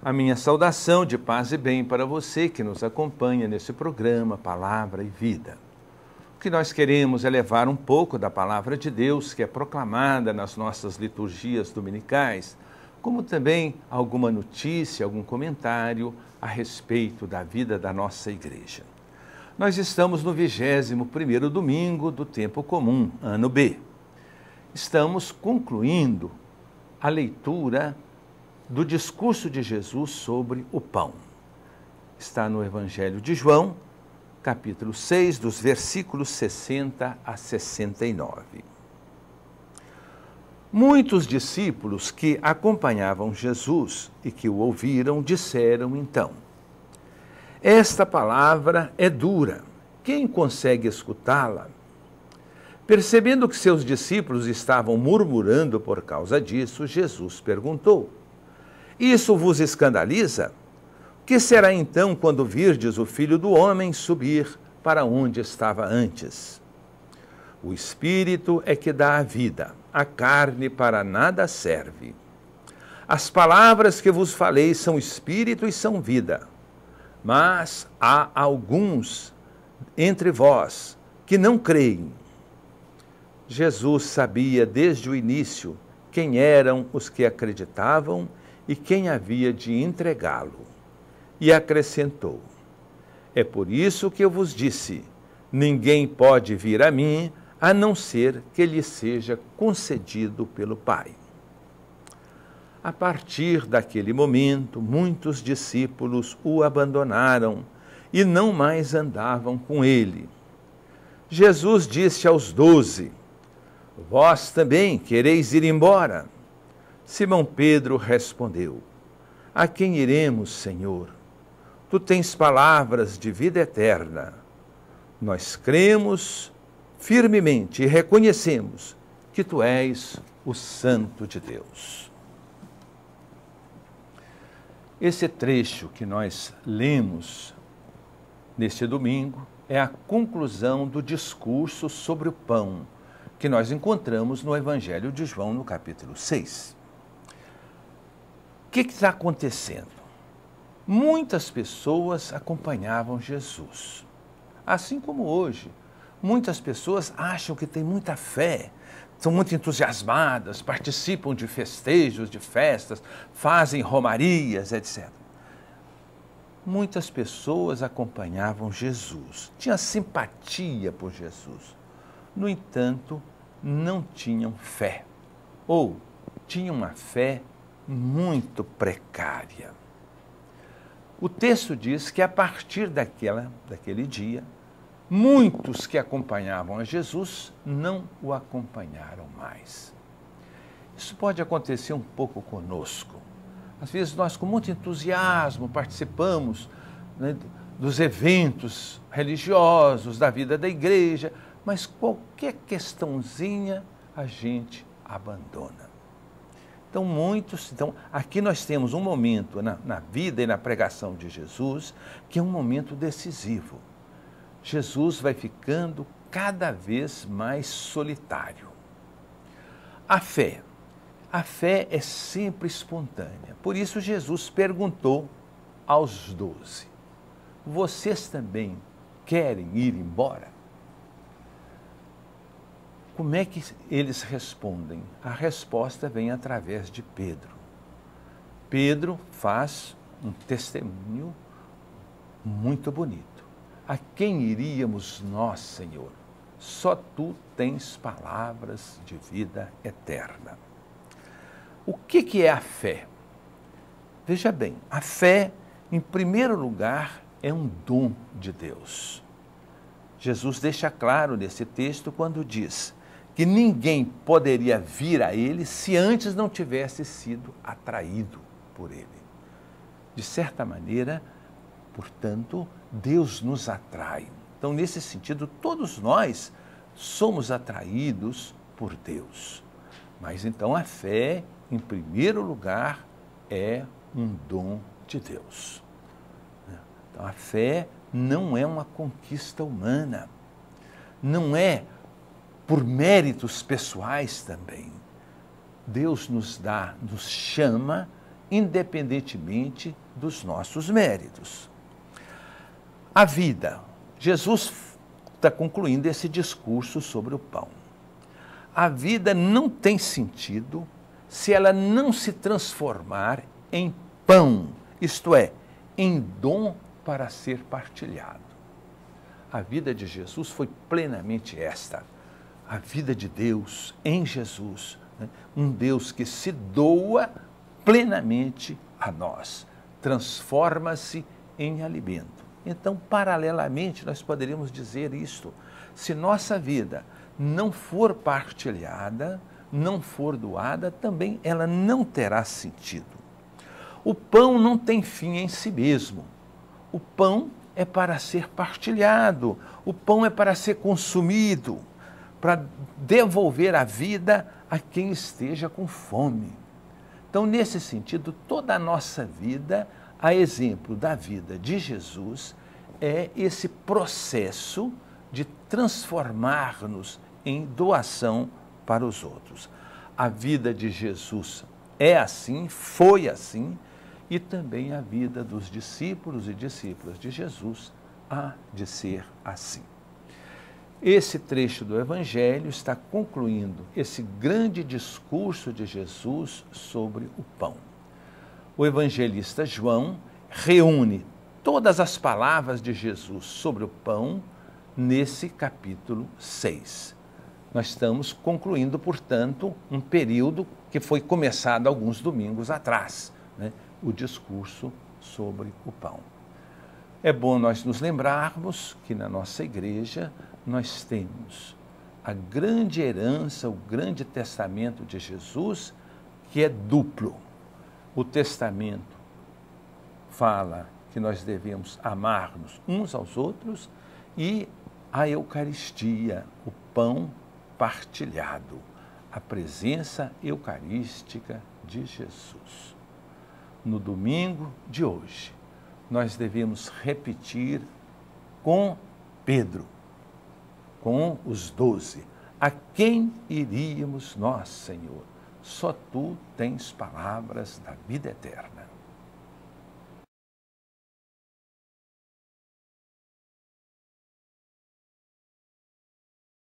A minha saudação de paz e bem para você que nos acompanha nesse programa Palavra e Vida. O que nós queremos é levar um pouco da Palavra de Deus que é proclamada nas nossas liturgias dominicais, como também alguma notícia, algum comentário a respeito da vida da nossa igreja. Nós estamos no 21º domingo do tempo comum, ano B. Estamos concluindo a leitura do discurso de Jesus sobre o pão. Está no Evangelho de João, capítulo 6, dos versículos 60 a 69. Muitos discípulos que acompanhavam Jesus e que o ouviram disseram então: esta palavra é dura, quem consegue escutá-la? Percebendo que seus discípulos estavam murmurando por causa disso, Jesus perguntou: isso vos escandaliza? Que será então quando virdes o Filho do Homem subir para onde estava antes? O Espírito é que dá a vida, a carne para nada serve. As palavras que vos falei são Espírito e são vida. Mas há alguns entre vós que não creem. Jesus sabia desde o início quem eram os que acreditavam e quem havia de entregá-lo. E acrescentou: é por isso que eu vos disse, ninguém pode vir a mim, a não ser que lhe seja concedido pelo Pai. A partir daquele momento, muitos discípulos o abandonaram e não mais andavam com ele. Jesus disse aos 12, vós também quereis ir embora? Simão Pedro respondeu: a quem iremos, Senhor? Tu tens palavras de vida eterna. Nós cremos firmemente e reconhecemos que tu és o Santo de Deus. Esse trecho que nós lemos neste domingo é a conclusão do discurso sobre o pão que nós encontramos no Evangelho de João, no capítulo 6. O que está acontecendo? Muitas pessoas acompanhavam Jesus. Assim como hoje, muitas pessoas acham que têm muita fé, são muito entusiasmadas, participam de festejos, de festas, fazem romarias, etc. Muitas pessoas acompanhavam Jesus, tinham simpatia por Jesus. No entanto, não tinham fé, ou tinham uma fé muito precária. O texto diz que a partir daquele dia, muitos que acompanhavam a Jesus não o acompanharam mais. Isso pode acontecer um pouco conosco. Às vezes nós com muito entusiasmo participamos, né, dos eventos religiosos, da vida da igreja, mas qualquer questãozinha a gente abandona. Então, aqui nós temos um momento na vida e na pregação de Jesus, que é um momento decisivo. Jesus vai ficando cada vez mais solitário. A fé é sempre espontânea. Por isso Jesus perguntou aos 12, vocês também querem ir embora? Como é que eles respondem? A resposta vem através de Pedro. Pedro faz um testemunho muito bonito. A quem iríamos nós, Senhor? Só tu tens palavras de vida eterna. O que é a fé? Veja bem, a fé, em primeiro lugar, é um dom de Deus. Jesus deixa claro nesse texto quando diz que ninguém poderia vir a ele se antes não tivesse sido atraído por ele. De certa maneira, portanto, Deus nos atrai. Então, nesse sentido, todos nós somos atraídos por Deus. Mas então a fé, em primeiro lugar, é um dom de Deus. Então, a fé não é uma conquista humana, não é por méritos pessoais também. Deus nos chama independentemente dos nossos méritos. A vida. Jesus está concluindo esse discurso sobre o pão. A vida não tem sentido se ela não se transformar em pão, isto é, em dom para ser partilhado. A vida de Jesus foi plenamente esta. A vida de Deus em Jesus, né? Um Deus que se doa plenamente a nós, transforma-se em alimento. Então, paralelamente, nós poderíamos dizer isto: se nossa vida não for partilhada, não for doada, também ela não terá sentido. O pão não tem fim em si mesmo. O pão é para ser partilhado, o pão é para ser consumido, para devolver a vida a quem esteja com fome. Então, nesse sentido, toda a nossa vida, a exemplo da vida de Jesus, é esse processo de transformar-nos em doação para os outros. A vida de Jesus é assim, foi assim, e também a vida dos discípulos e discípulas de Jesus há de ser assim. Esse trecho do Evangelho está concluindo esse grande discurso de Jesus sobre o pão. O evangelista João reúne todas as palavras de Jesus sobre o pão nesse capítulo 6. Nós estamos concluindo, portanto, um período que foi começado alguns domingos atrás, né? O discurso sobre o pão. É bom nós nos lembrarmos que na nossa igreja nós temos a grande herança, o grande testamento de Jesus, que é duplo. O testamento fala que nós devemos amar-nos uns aos outros, e a Eucaristia, o pão partilhado, a presença eucarística de Jesus. No domingo de hoje, nós devemos repetir com Pedro, com os 12, a quem iríamos nós, Senhor? Só Tu tens palavras da vida eterna.